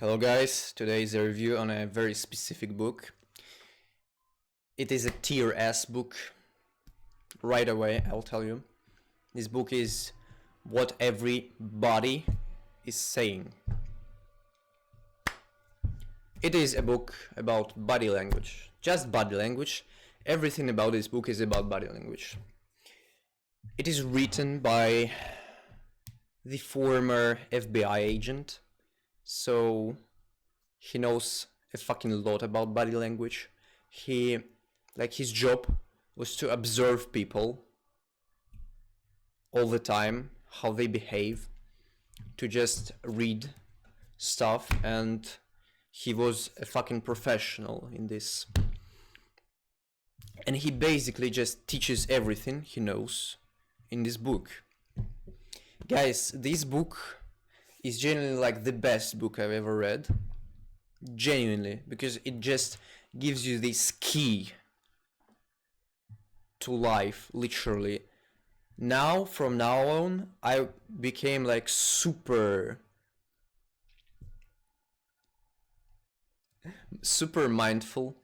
Hello guys, today is a review on a very specific book. It is a tier S book. Right away, I'll tell you. This book is What Everybody is Saying. It is a book about body language. Just body language. Everything about this book is about body language. It is written by the former FBI agent. So he knows a fucking lot about body language. His job was to observe people all the time, how they behave, to just read stuff, and he was a fucking professional in this. And he basically just teaches everything he knows in this book. Guys, this book is genuinely like the best book I've ever read. Genuinely, because it just gives you this key to life, literally. From now on, I became like super mindful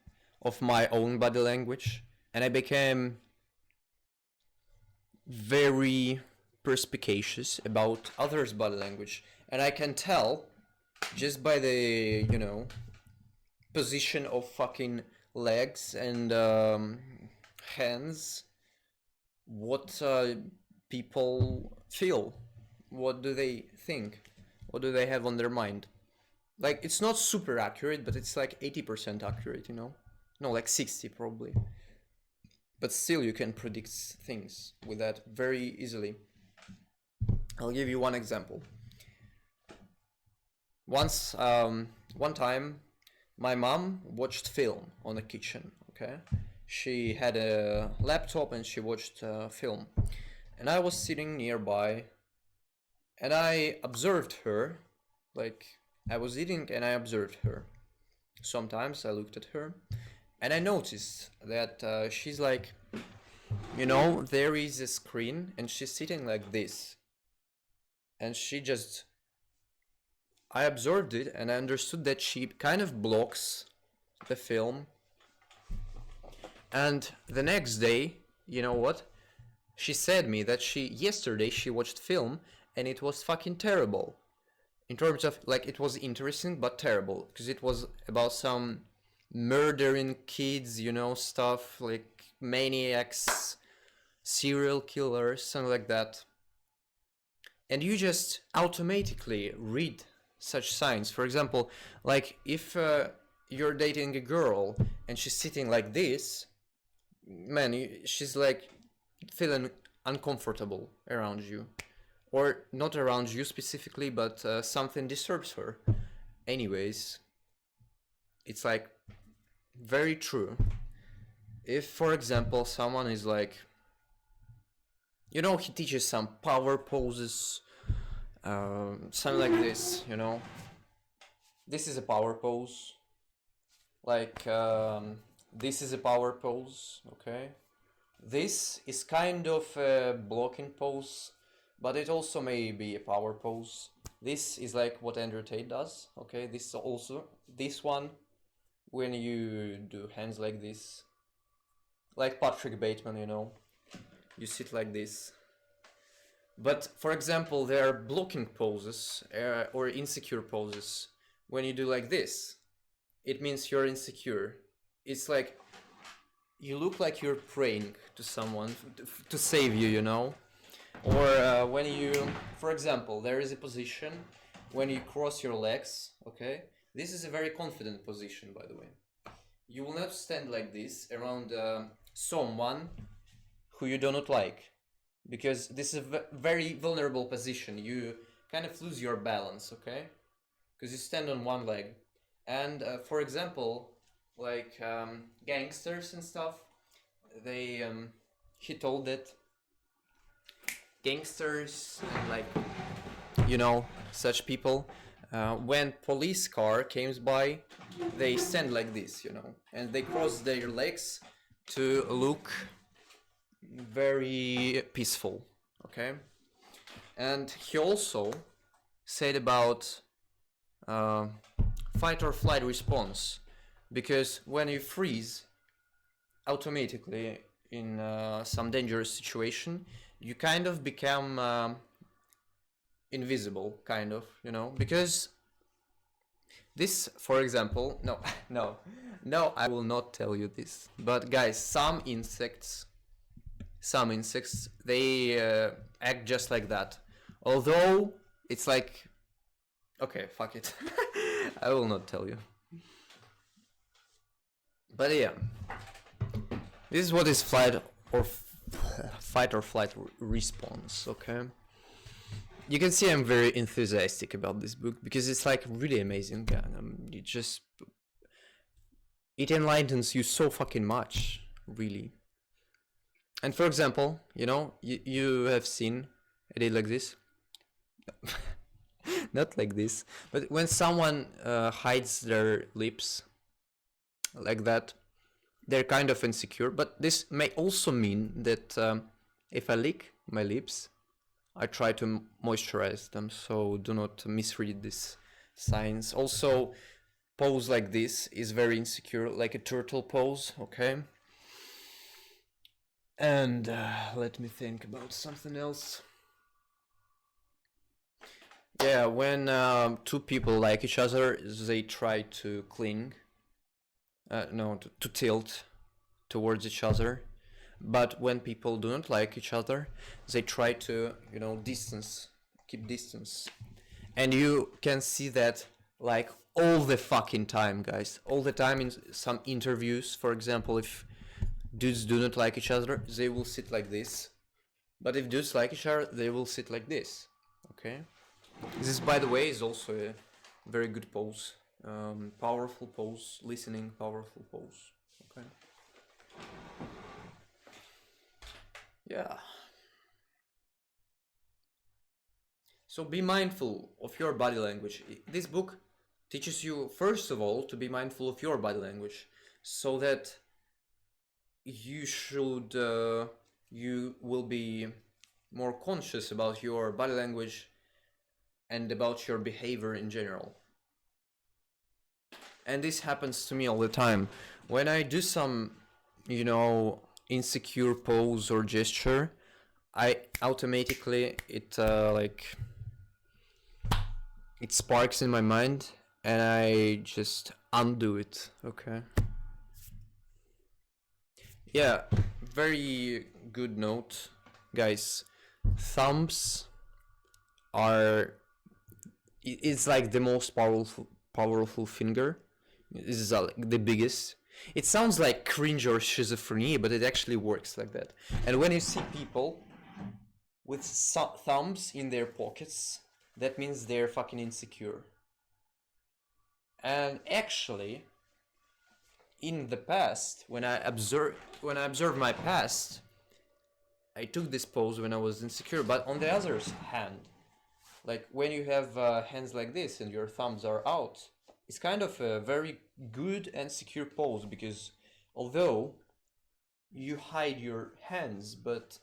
of my own body language, and I became very perspicacious about others' body language. And I can tell just by the, position of fucking legs and hands, what people feel. What do they think? What do they have on their mind? Like, it's not super accurate, but it's like 80% accurate, No, like 60 probably. But still, you can predict things with that very easily. I'll give you one example. One time, my mom watched film on the kitchen, okay? She had a laptop and she watched film. And I was sitting nearby and I observed her, like I was eating and I observed her. Sometimes I looked at her and I noticed that she's like, there is a screen and she's sitting like this. And I observed it and I understood that she kind of blocks the film. And the next day, you know what? She said me that yesterday she watched film and it was fucking terrible. In terms of, like, it was interesting but terrible. Because it was about some murdering kids, stuff like maniacs, serial killers, something like that. And you just automatically read such signs. For example, like if you're dating a girl and she's sitting like this, man, she's like feeling uncomfortable around you. Or not around you specifically, but something disturbs her. Anyways, it's like very true. If, for example, someone is like, he teaches some power poses, something like this, This is a power pose. Like, this is a power pose, okay? This is kind of a blocking pose, but it also may be a power pose. This is like what Andrew Tate does, okay? This one, when you do hands like this, like Patrick Bateman, you sit like this. But for example, there are blocking poses or insecure poses. When you do like this, it means you're insecure. It's like you look like you're praying to someone to save you, Or when you, for example, there is a position when you cross your legs, okay? This is a very confident position, by the way. You will not stand like this around someone who you do not like, because this is a very vulnerable position. You kind of lose your balance, okay? Because you stand on one leg. And for example, like gangsters and stuff, he told that gangsters and like, such people, when police car comes by, they stand like this, and they cross their legs to look very peaceful, okay? And he also said about fight or flight response, because when you freeze, automatically in some dangerous situation, you kind of become invisible, kind of, you know, because this, for example, no, no, I will not tell you this, but guys, some insects, they act just like that, although it's like, okay, fuck it. I will not tell you. But yeah, this is what is fight or flight response, okay? You can see I'm very enthusiastic about this book because it's like really amazing. It enlightens you so fucking much, really. And for example, you know, you have seen, I did like this. Not like this, but when someone hides their lips like that, they're kind of insecure. But this may also mean that if I lick my lips, I try to moisturize them, so do not misread this signs. Also, pose like this is very insecure, like a turtle pose, okay? And let me think about something else. Yeah, when two people like each other, they try to cling, to tilt towards each other. But when people do not like each other, they try to, you know, keep distance. And you can see that like all the fucking time, guys. All the time in some interviews, for example, if dudes do not like each other, they will sit like this. But if dudes like each other, they will sit like this, okay? This, by the way, is also a very good pose. Powerful pose, listening, powerful pose, okay? Yeah. So be mindful of your body language. This book teaches you, first of all, to be mindful of your body language, so that you will be more conscious about your body language and about your behavior in general. And this happens to me all the time. When I do some, you know, insecure pose or gesture, I automatically, it sparks in my mind and I just undo it, okay? Yeah, very good note, guys. Thumbs it's like the most powerful finger. This is like the biggest. It sounds like cringe or schizophrenia, but it actually works like that. And when you see people with thumbs in their pockets, that means they're fucking insecure. And actually, in the past, when I observed my past, I took this pose when I was insecure. But on the other hand, like when you have hands like this and your thumbs are out, it's kind of a very good and secure pose, because although you hide your hands, but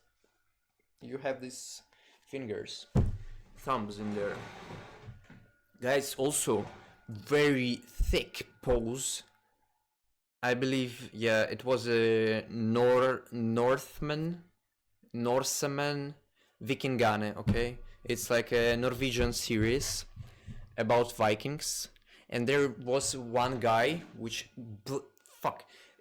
you have these thumbs in there. Guys, also very thick pose. I believe, yeah, it was a Norseman, Vikingane, okay? It's like a Norwegian series about Vikings. And there was one guy which,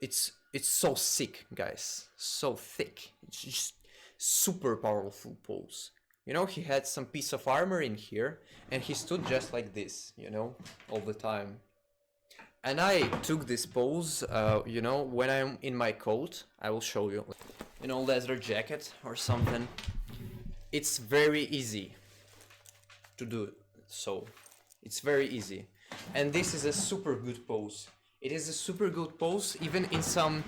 it's so sick, guys, so thick. It's just super powerful pose. You know, he had some piece of armor in here, and he stood just like this, you know, all the time. And I took this pose, you know, when I'm in my coat, I will show you, you know, leather jacket or something. It's very easy to do so. It's very easy. And this is a super good pose. It is a super good pose even in some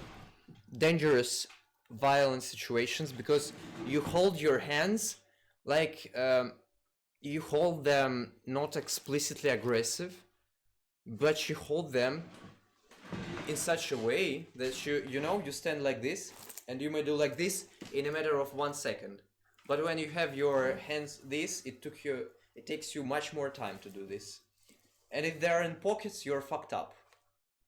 dangerous, violent situations, because you hold your hands like you hold them not explicitly aggressive, but you hold them in such a way that you know, you stand like this and you may do like this in a matter of 1 second. But when you have your hands this, it takes you much more time to do this. And if they are in pockets, you're fucked up.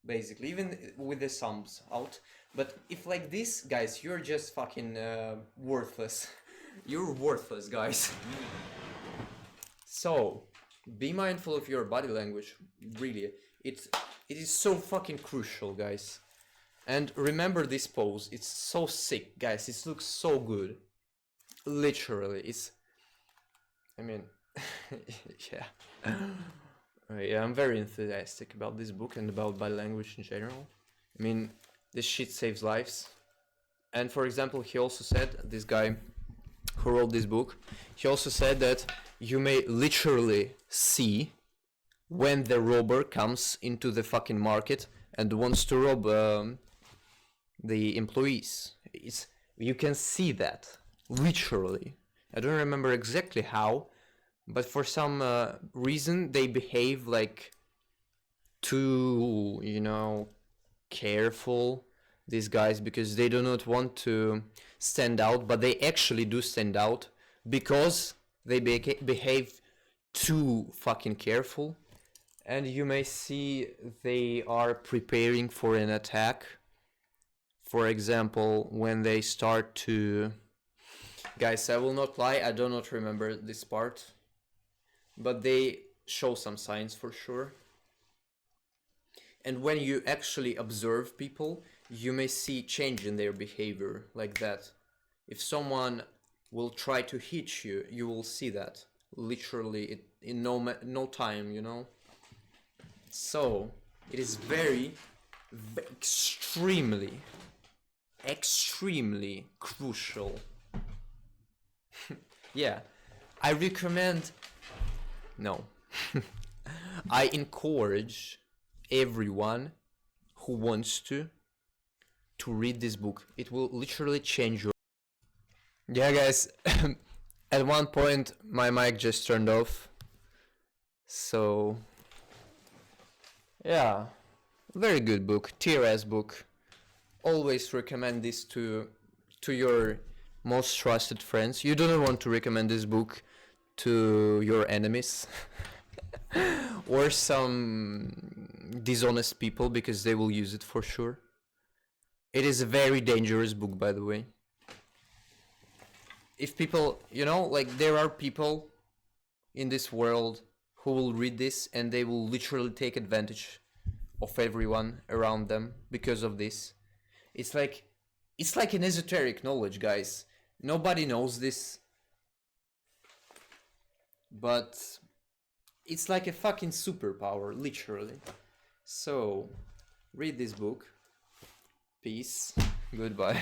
Basically, even with the sums out. But if like this, guys, you're just fucking worthless. You're worthless, guys. So, be mindful of your body language. Really, it is so fucking crucial, guys. And remember this pose. It's so sick, guys. It looks so good. Literally, it's. I mean, yeah. Yeah, I'm very enthusiastic about this book and about body language in general. I mean, this shit saves lives. And for example, he also said, this guy who wrote this book, he also said that you may literally see when the robber comes into the fucking market and wants to rob the employees. You can see that, literally. I don't remember exactly how, but for some reason they behave like too, careful, these guys, because they do not want to stand out, but they actually do stand out because they behave too fucking careful. And you may see they are preparing for an attack. For example, when they start to... Guys, I will not lie, I do not remember this part. But they show some signs for sure. And when you actually observe people, you may see change in their behavior like that. If someone will try to hit you, you will see that literally in no time, So it is very extremely crucial. Yeah, I recommend. No, I encourage everyone who wants to read this book. It will literally change your... Yeah, guys, at one point my mic just turned off. So, yeah, very good book, tier-ass book. Always recommend this to your most trusted friends. You do not want to recommend this book to your enemies or some dishonest people, because they will use it for sure. It is a very dangerous book, by the way. If people, like there are people in this world who will read this and they will literally take advantage of everyone around them because of this. It's like an esoteric knowledge, guys. Nobody knows this. But it's like a fucking superpower, literally. So, read this book. Peace. Goodbye.